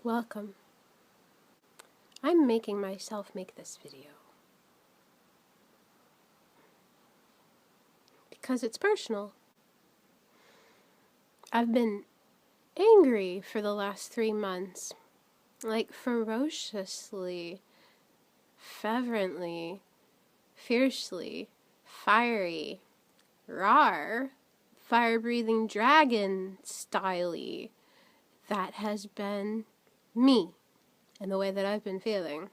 Welcome. I'm making myself make this video because it's personal. I've been angry for the last 3 months, like ferociously, fervently, fiercely, fiery, rawr, fire-breathing dragon style-y. That has been me and the way that I've been feeling.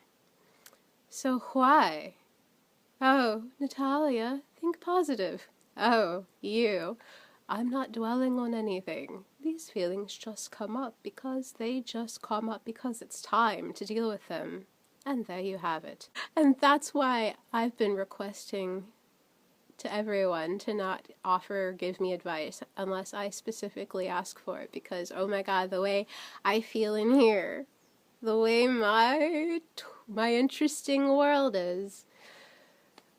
So why? Oh, Natalia, think positive. Oh, you. I'm not dwelling on anything. These feelings just come up because it's time to deal with them. And there you have it. And that's why I've been requesting to everyone to not offer or give me advice unless I specifically ask for it, because oh my god, the way I feel in here, the way my interesting world is,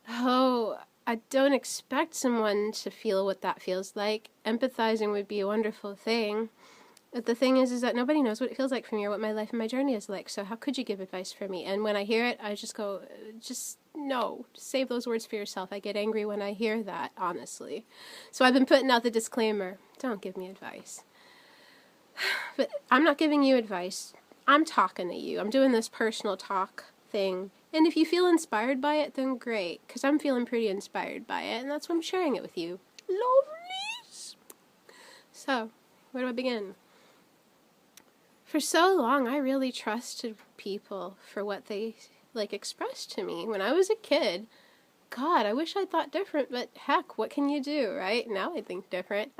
oh, I don't expect someone to feel what that feels like. Empathizing would be a wonderful thing, but the thing is that nobody knows what it feels like for me or what my life and my journey is like, so how could you give advice for me? And when I hear it, I just go, no, save those words for yourself. I get angry when I hear that, honestly. So I've been putting out the disclaimer, don't give me advice. But I'm not giving you advice. I'm talking to you. I'm doing this personal talk thing. And if you feel inspired by it, then great, because I'm feeling pretty inspired by it, and that's why I'm sharing it with you. Lovelies! So, where do I begin? For so long, I really trusted people for what they expressed to me. When I was a kid, God, I wish I thought different, but heck, what can you do, right? Now I think different.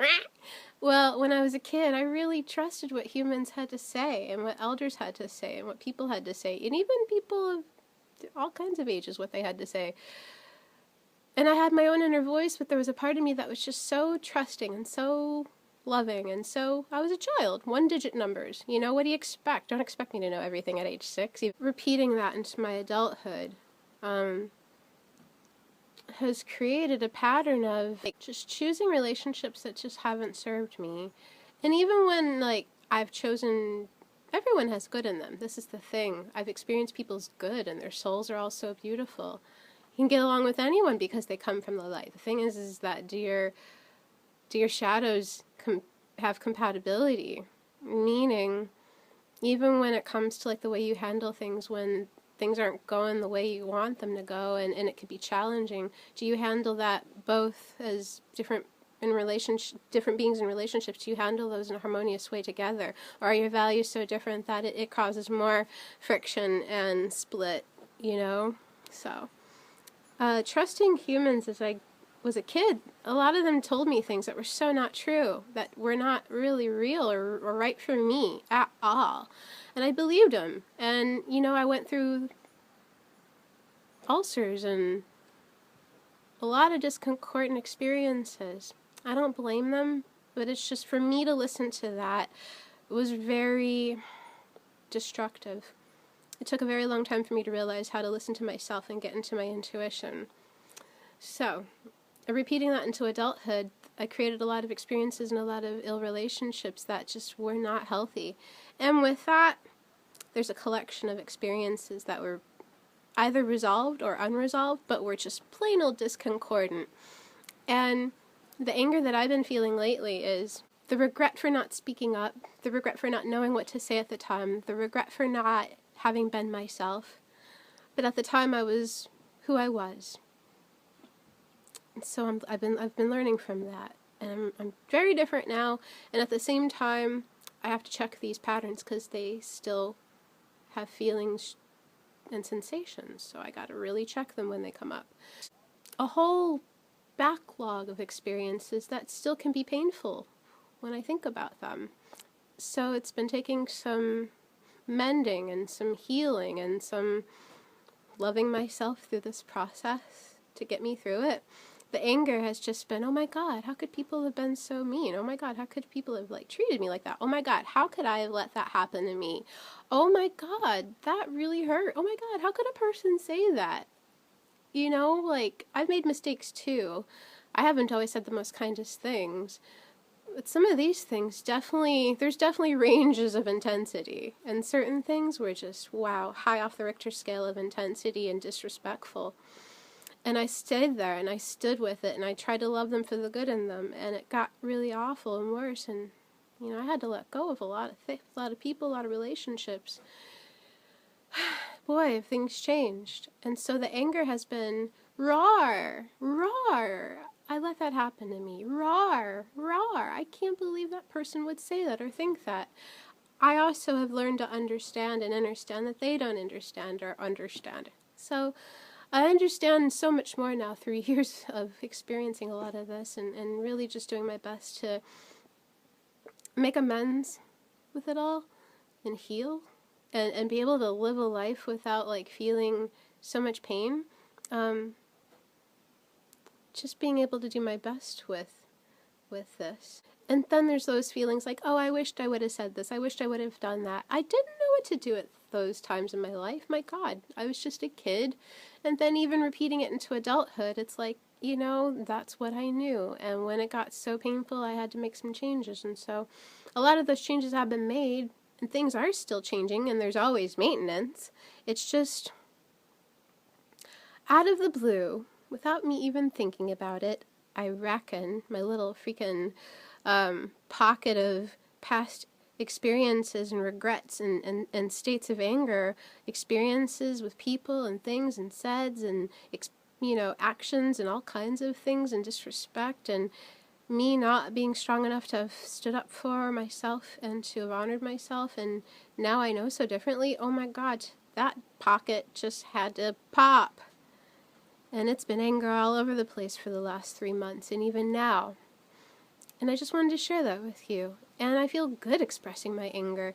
Well, when I was a kid, I really trusted what humans had to say, and what elders had to say, and what people had to say, and even people of all kinds of ages, what they had to say. And I had my own inner voice, but there was a part of me that was just so trusting and so loving, and so I was a child. 1-digit numbers. You know, what do you expect? Don't expect me to know everything at age 6. Repeating that into my adulthood has created a pattern of just choosing relationships that just haven't served me. And even when I've chosen, everyone has good in them. This is the thing. I've experienced people's good, and their souls are all so beautiful. You can get along with anyone because they come from the light. The thing is that do your shadows have compatibility? Meaning, even when it comes to the way you handle things when things aren't going the way you want them to go, and it could be challenging, do you handle that both as different beings in relationships? Do you handle those in a harmonious way together? Or are your values so different that it causes more friction and split, you know? So, trusting humans as I was a kid, a lot of them told me things that were so not true, that were not really real or right for me at all. And I believed them. And, you know, I went through ulcers and a lot of discordant experiences. I don't blame them, but it's just for me to listen to that, it was very destructive. It took a very long time for me to realize how to listen to myself and get into my intuition. So, repeating that into adulthood, I created a lot of experiences and a lot of ill relationships that just were not healthy. And with that, there's a collection of experiences that were either resolved or unresolved, but were just plain old discordant. And the anger that I've been feeling lately is the regret for not speaking up, the regret for not knowing what to say at the time, the regret for not having been myself. But at the time, I was who I was. So I've been learning from that, and I'm very different now. And at the same time, I have to check these patterns because they still have feelings and sensations. So I got to really check them when they come up. A whole backlog of experiences that still can be painful when I think about them. So it's been taking some mending and some healing and some loving myself through this process to get me through it. The anger has just been, oh my god, how could people have been so mean? Oh my god, how could people have treated me like that? Oh my god, how could I have let that happen to me? Oh my god, that really hurt. Oh my god, how could a person say that? You know, I've made mistakes too. I haven't always said the most kindest things, But some of these things there's definitely ranges of intensity. And certain things were just, wow, high off the Richter scale of intensity and disrespectful. And I stayed there, and I stood with it, and I tried to love them for the good in them, and it got really awful and worse, and, you know, I had to let go of a lot of people, a lot of relationships. Boy, have things changed. And so the anger has been, roar, roar. I let that happen to me. Roar, roar. I can't believe that person would say that or think that. I also have learned to understand and understand that they don't understand or understand. So I understand so much more now through years of experiencing a lot of this and really just doing my best to make amends with it all and heal and be able to live a life without like feeling so much pain. Just being able to do my best with this. And then there's those feelings like, oh, I wished I would have said this. I wished I would have done that. I didn't know what to do at those times in my life. My God, I was just a kid. And then even repeating it into adulthood, it's like, you know, that's what I knew. And when it got so painful, I had to make some changes. And so a lot of those changes have been made, and things are still changing, and there's always maintenance. It's just out of the blue, without me even thinking about it, I reckon my little freaking pocket of past experiences and regrets and states of anger, experiences with people and things and saids and, you know, actions and all kinds of things and disrespect and me not being strong enough to have stood up for myself and to have honored myself, and now I know so differently. Oh my God, that pocket just had to pop. And it's been anger all over the place for the last 3 months, and even now. And I just wanted to share that with you. And I feel good expressing my anger.